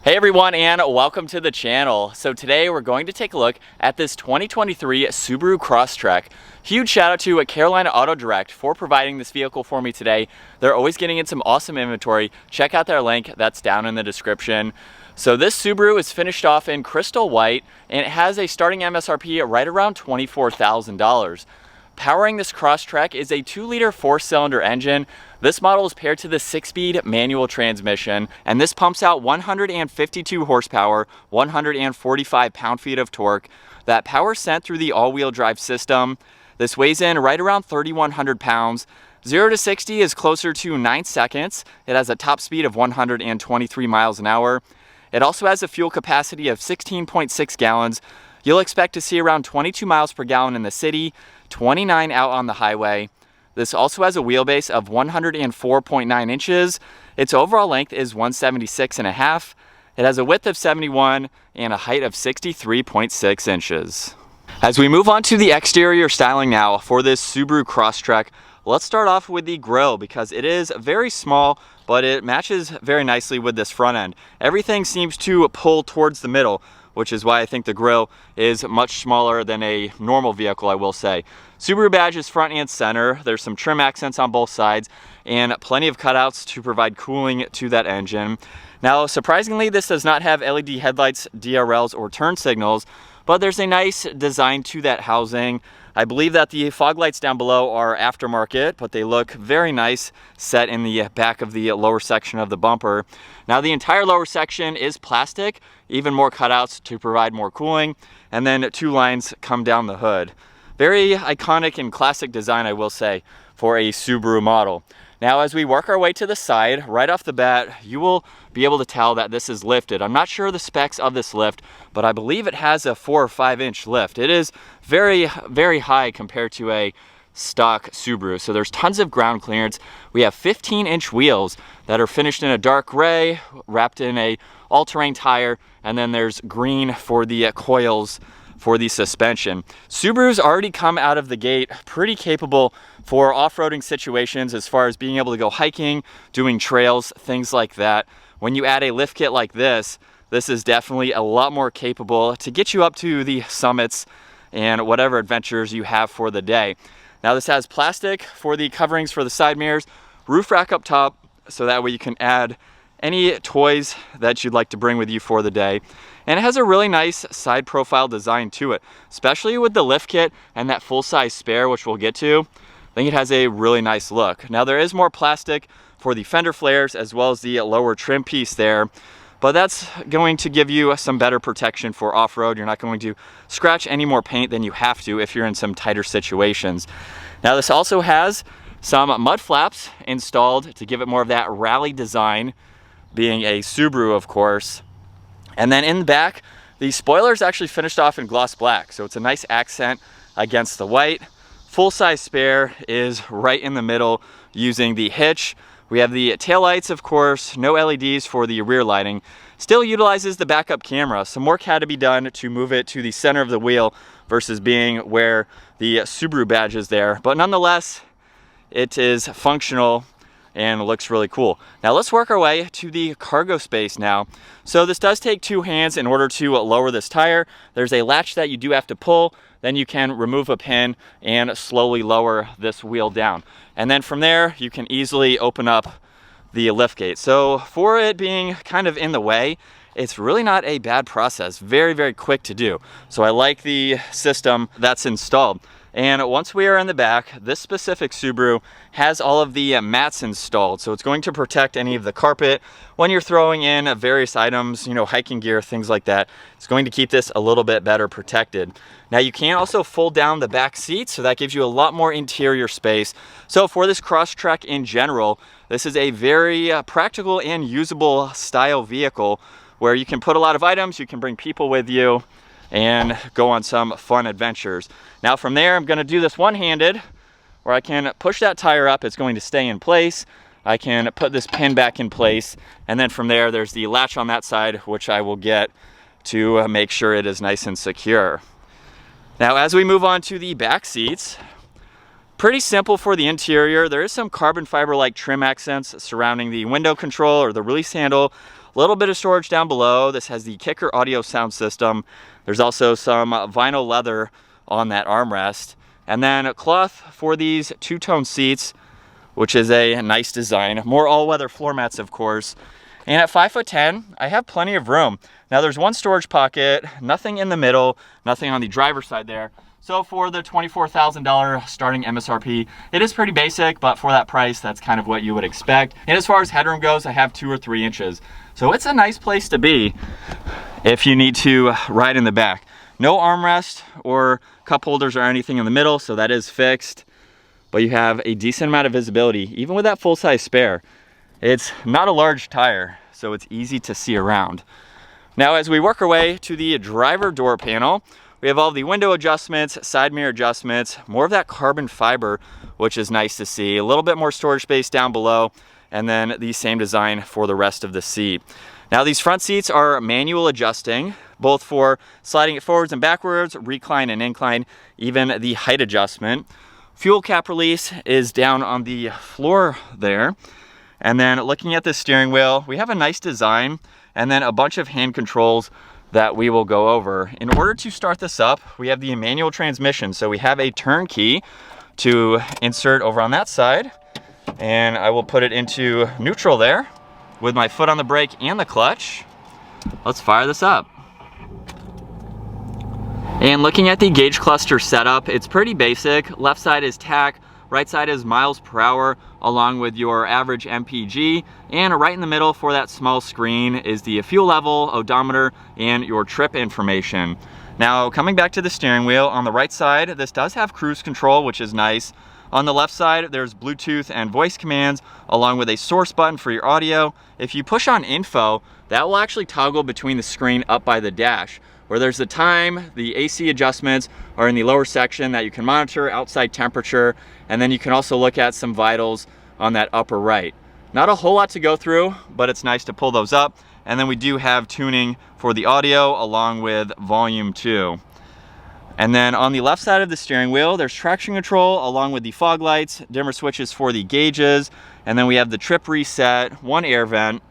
Hey everyone, and welcome to the channel. So today we're going to take a look at this 2023 Subaru Crosstrek. Huge shout out to Carolina Auto Direct for providing this vehicle for me today. They're always getting in some awesome inventory. Check out their link, that's down in the description. So this Subaru is finished off in crystal white and it has a starting MSRP right around $24,000. Powering this Crosstrek is a 2-liter 4-cylinder engine. This model is paired to the 6-speed manual transmission, and this pumps out 152 horsepower, 145 pound-feet of torque. That power is sent through the all-wheel drive system. This weighs in right around 3,100 pounds. 0 to 60 is closer to 9 seconds. It has a top speed of 123 miles an hour. It also has a fuel capacity of 16.6 gallons. You'll expect to see around 22 miles per gallon in the city, 29 out on the highway. This also has a wheelbase of 104.9 inches. Its overall length is 176.5. It has a width of 71 and a height of 63.6 inches. As we move on to the exterior styling now for this Subaru Crosstrek, let's start off with the grille because it is very small, but it matches very nicely with this front end. Everything seems to pull towards the middle, which is why I think the grille is much smaller than a normal vehicle, I will say. Subaru badge is front and center. There's some trim accents on both sides and plenty of cutouts to provide cooling to that engine. Now, surprisingly, this does not have LED headlights, DRLs, or turn signals, but there's a nice design to that housing. I believe that the fog lights down below are aftermarket, but they look very nice set in the back of the lower section of the bumper. Now the entire lower section is plastic, even more cutouts to provide more cooling, and then 2 lines come down the hood. Very iconic and classic design, I will say, for a Subaru model. Now as we work our way to the side, right off the bat, you will be able to tell that this is lifted. I'm not sure the specs of this lift, but I believe it has a 4 or 5 inch lift. It is very, very high compared to a stock Subaru. So there's tons of ground clearance. We have 15-inch wheels that are finished in a dark gray, wrapped in a all-terrain tire, and then there's green for the coils for the suspension. Subarus already come out of the gate pretty capable for off-roading situations as far as being able to go hiking, doing trails, things like that. When you add a lift kit like this, this is definitely a lot more capable to get you up to the summits and whatever adventures you have for the day. Now this has plastic for the coverings for the side mirrors, roof rack up top, so that way you can add any toys that you'd like to bring with you for the day. And it has a really nice side profile design to it, especially with the lift kit and that full-size spare, which we'll get to. I think it has a really nice look. Now there is more plastic for the fender flares as well as the lower trim piece there, but that's going to give you some better protection for off-road. You're not going to scratch any more paint than you have to if you're in some tighter situations. Now this also has some mud flaps installed to give it more of that rally design, being a Subaru, of course. And then in the back, the spoiler is actually finished off in gloss black, so it's a nice accent against the white. Full-size spare is right in the middle using the hitch. We have the taillights, of course, no LEDs for the rear lighting. Still utilizes the backup camera. Some work had to be done to move it to the center of the wheel versus being where the Subaru badge is there. But nonetheless, it is functional and looks really cool. Now let's work our way to the cargo space now. So this does take 2 hands in order to lower this tire. There's a latch that you do have to pull, then you can remove a pin and slowly lower this wheel down. And then from there, you can easily open up the lift gate. So for it being kind of in the way, it's really not a bad process. Very, very quick to do. So I like the system that's installed. And once we are in the back, this specific Subaru has all of the mats installed. So it's going to protect any of the carpet when you're throwing in various items, you know, hiking gear, things like that. It's going to keep this a little bit better protected. Now you can also fold down the back seats, so that gives you a lot more interior space. So for this Crosstrek in general, this is a very practical and usable style vehicle where you can put a lot of items, you can bring people with you, and go on some fun adventures. Now from there, I'm going to do this one-handed, where I can push that tire up, it's going to stay in place. I can put this pin back in place, and then from there, there's the latch on that side, which I will get to make sure it is nice and secure. Now as we move on to the back seats, pretty simple for the interior. There is some carbon fiber-like trim accents surrounding the window control or the release handle. A little bit of storage down below. This has the Kicker audio sound system. There's also some vinyl leather on that armrest. And then cloth for these two-tone seats, which is a nice design. More all-weather floor mats, of course. And at 5'10", I have plenty of room. Now there's one storage pocket, nothing in the middle, nothing on the driver's side there. So for the $24,000 starting MSRP, it is pretty basic, but for that price, that's kind of what you would expect. And as far as headroom goes, I have 2 or 3 inches. So it's a nice place to be if you need to ride in the back. No armrest or cup holders or anything in the middle, so that is fixed. But you have a decent amount of visibility, even with that full-size spare. It's not a large tire, so it's easy to see around. Now, as we work our way to the driver door panel, we have all the window adjustments, side mirror adjustments, more of that carbon fiber, which is nice to see. A little bit more storage space down below, and then the same design for the rest of the seat. Now, these front seats are manual adjusting, both for sliding it forwards and backwards, recline and incline, even the height adjustment. Fuel cap release is down on the floor there. And then looking at the steering wheel, we have a nice design and then a bunch of hand controls that we will go over. In order to start this up, we have the manual transmission. So we have a turn key to insert over on that side, and I will put it into neutral there with my foot on the brake and the clutch. Let's fire this up. And looking at the gauge cluster setup, it's pretty basic. Left side is tach, right side is miles per hour, along with your average MPG, and right in the middle for that small screen is the fuel level, odometer, and your trip information. Now, coming back to the steering wheel, on the right side, this does have cruise control, which is nice. On the left side, there's Bluetooth and voice commands, along with a source button for your audio. If you push on info, that will actually toggle between the screen up by the dash, where there's the time, the AC adjustments are in the lower section that you can monitor, outside temperature, and then you can also look at some vitals on that upper right. Not a whole lot to go through, but it's nice to pull those up. And then we do have tuning for the audio along with volume too. And then on the left side of the steering wheel, there's traction control along with the fog lights, dimmer switches for the gauges, and then we have the trip reset, one air vent.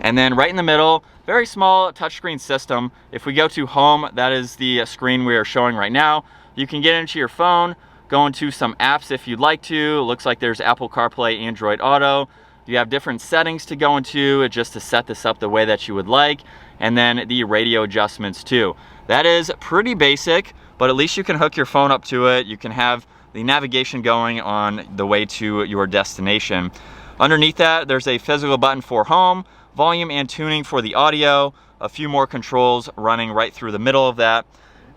And then right in the middle, very small touchscreen system. If we go to home, that is the screen we are showing right now. You can get into your phone, go into some apps if you'd like to. It looks like there's Apple CarPlay, Android Auto. You have different settings to go into just to set this up the way that you would like. And then the radio adjustments too. That is pretty basic, but at least you can hook your phone up to it. You can have the navigation going on the way to your destination. Underneath that, there's a physical button for home, volume and tuning for the audio, a few more controls running right through the middle of that.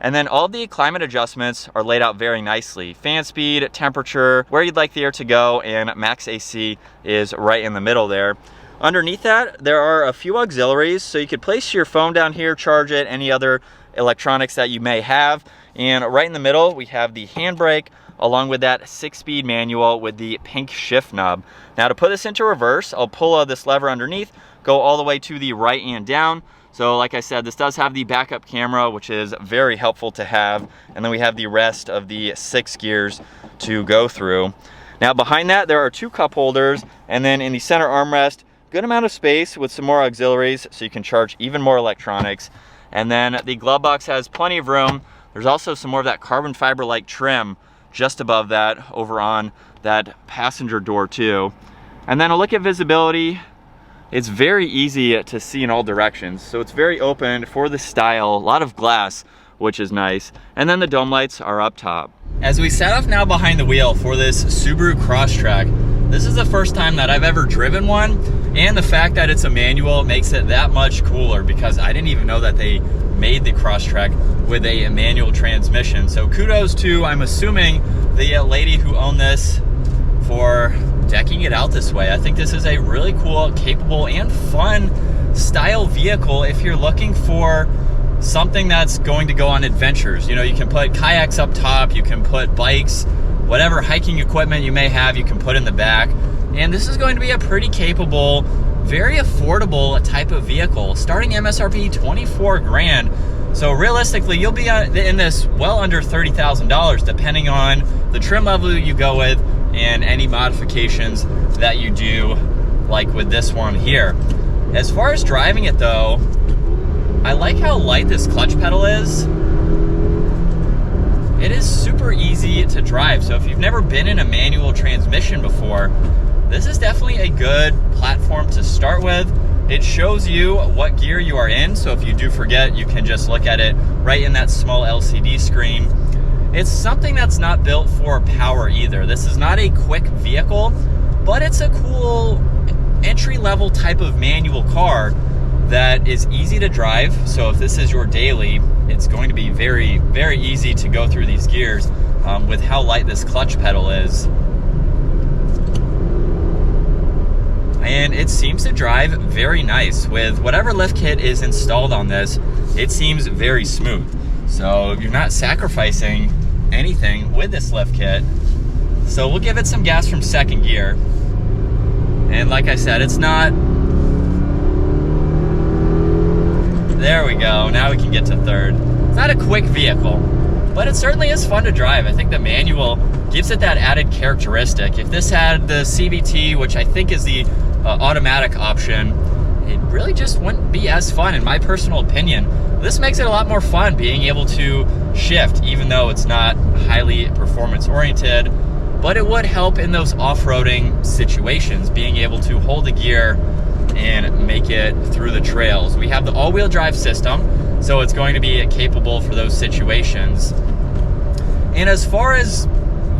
And then all the climate adjustments are laid out very nicely. Fan speed, temperature, where you'd like the air to go, and max AC is right in the middle there. Underneath that, there are a few auxiliaries, so you could place your phone down here, charge it, any other electronics that you may have. And right in the middle, we have the handbrake, along with that 6-speed manual with the pink shift knob. Now to put this into reverse, I'll pull this lever underneath, go all the way to the right and down. So like I said, this does have the backup camera, which is very helpful to have. And then we have the rest of the 6 gears to go through. Now behind that, there are 2 cup holders. And then in the center armrest, good amount of space with some more auxiliaries so you can charge even more electronics. And then the glove box has plenty of room. There's also some more of that carbon fiber-like trim just above that over on that passenger door too. And then a look at visibility. It's very easy to see in all directions, so it's very open for the style, a lot of glass, which is nice. And then the dome lights are up top. As we set off now behind the wheel for this Subaru Crosstrek, this is the first time that I've ever driven one, and the fact that it's a manual makes it that much cooler because I didn't even know that they made the Crosstrek with a manual transmission. So kudos to, I'm assuming, the lady who owned this for decking it out this way. I think this is a really cool, capable, and fun style vehicle if you're looking for something that's going to go on adventures. You know, you can put kayaks up top, you can put bikes, whatever hiking equipment you may have, you can put in the back. And this is going to be a pretty capable, very affordable type of vehicle. Starting MSRP 24 grand. So realistically, you'll be in this well under $30,000 depending on the trim level you go with and any modifications that you do, like with this one here. As far as driving it though, I like how light this clutch pedal is. It is super easy to drive. So if you've never been in a manual transmission before, this is definitely a good platform to start with. It shows you what gear you are in. So if you do forget, you can just look at it right in that small LCD screen. It's something that's not built for power either. This is not a quick vehicle, but it's a cool entry-level type of manual car that is easy to drive. So if this is your daily, it's going to be very, very easy to go through these gears with how light this clutch pedal is. And it seems to drive very nice. With whatever lift kit is installed on this, it seems very smooth. So you're not sacrificing anything with this lift kit. So we'll give it some gas from second gear. And like I said, it's not... There we go, now we can get to third. It's not a quick vehicle, but it certainly is fun to drive. I think the manual gives it that added characteristic. If this had the CVT, which I think is the automatic option, it really just wouldn't be as fun in my personal opinion. This makes it a lot more fun being able to shift, even though it's not highly performance oriented, but it would help in those off-roading situations, being able to hold the gear and make it through the trails. We have the all-wheel drive system, so it's going to be capable for those situations. And as far as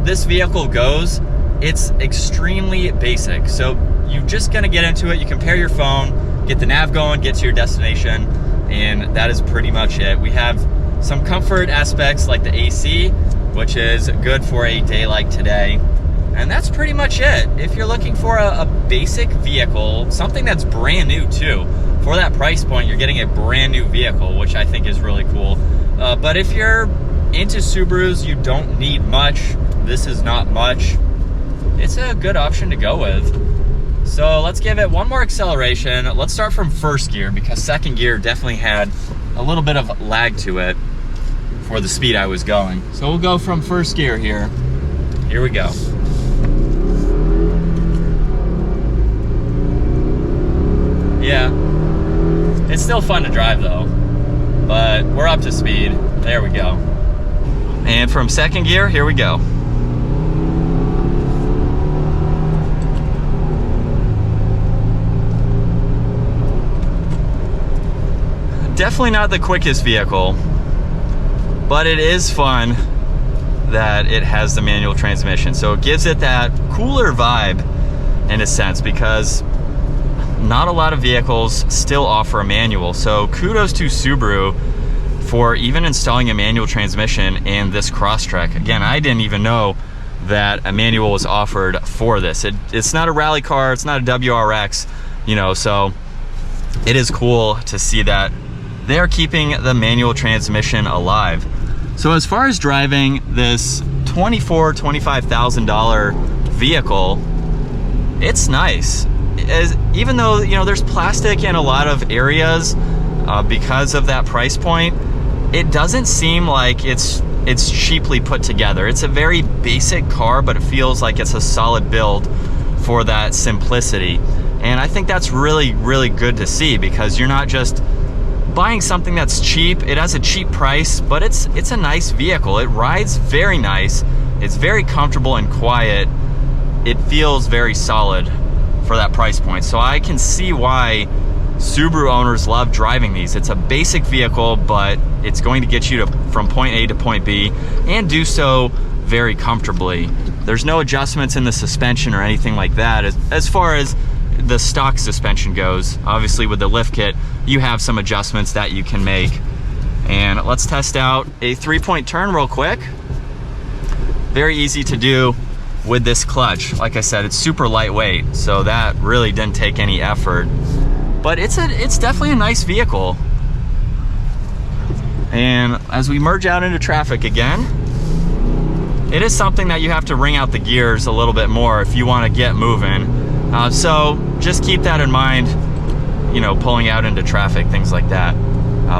this vehicle goes, it's extremely basic. So you're just gonna get into it, you can pair your phone, get the nav going, get to your destination, and that is pretty much it. We have some comfort aspects like the AC, which is good for a day like today. And that's pretty much it. If you're looking for a basic vehicle, something that's brand new too, for that price point, you're getting a brand new vehicle, which I think is really cool. But if you're into Subarus, you don't need much. This is not much. It's a good option to go with. So let's give it one more acceleration. Let's start from first gear, because second gear definitely had a little bit of lag to it for the speed I was going. So we'll go from first gear here. Here we go. Yeah, it's still fun to drive though, but we're up to speed. There we go. And from second gear, here we go. Definitely not the quickest vehicle, but it is fun that it has the manual transmission. So it gives it that cooler vibe in a sense, because not a lot of vehicles still offer a manual. So kudos to Subaru for even installing a manual transmission in this Crosstrek. Again, I didn't even know that a manual was offered for this. It's not a rally car, it's not a WRX, you know, so it is cool to see that they're keeping the manual transmission alive. So as far as driving this $25,000 vehicle, it's nice. Even though, you know, there's plastic in a lot of areas because of that price point, it doesn't seem like it's cheaply put together. It's a very basic car, but it feels like it's a solid build for that simplicity. And I think that's really, really good to see, because you're not just buying something that's cheap. It has a cheap price, but it's a nice vehicle. It rides very nice. It's very comfortable and quiet. It feels very solid for that price point. So I can see why Subaru owners love driving these. It's a basic vehicle, but it's going to get you from point A to point B, and do so very comfortably. There's no adjustments in the suspension or anything like that. As far as the stock suspension goes, obviously with the lift kit, you have some adjustments that you can make. And let's test out a 3-point turn real quick. Very easy to do with this clutch. Like I said, it's super lightweight, so that really didn't take any effort. But it's definitely a nice vehicle. And as we merge out into traffic again, it is something that you have to wring out the gears a little bit more if you want to get moving. So just keep that in mind, you know, pulling out into traffic, things like that.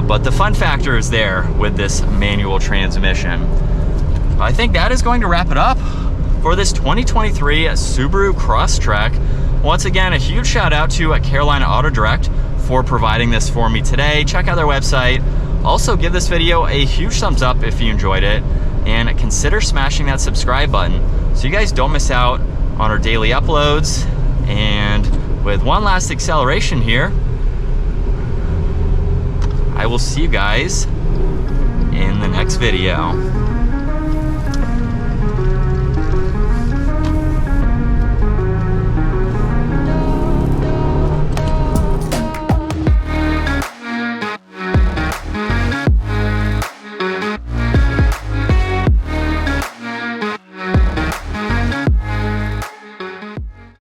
But the fun factor is there with this manual transmission. I think that is going to wrap it up for this 2023 Subaru Crosstrek. Once again, a huge shout out to Carolina Auto Direct for providing this for me today. Check out their website. Also, give this video a huge thumbs up if you enjoyed it, and consider smashing that subscribe button so you guys don't miss out on our daily uploads. And with one last acceleration here, I will see you guys in the next video.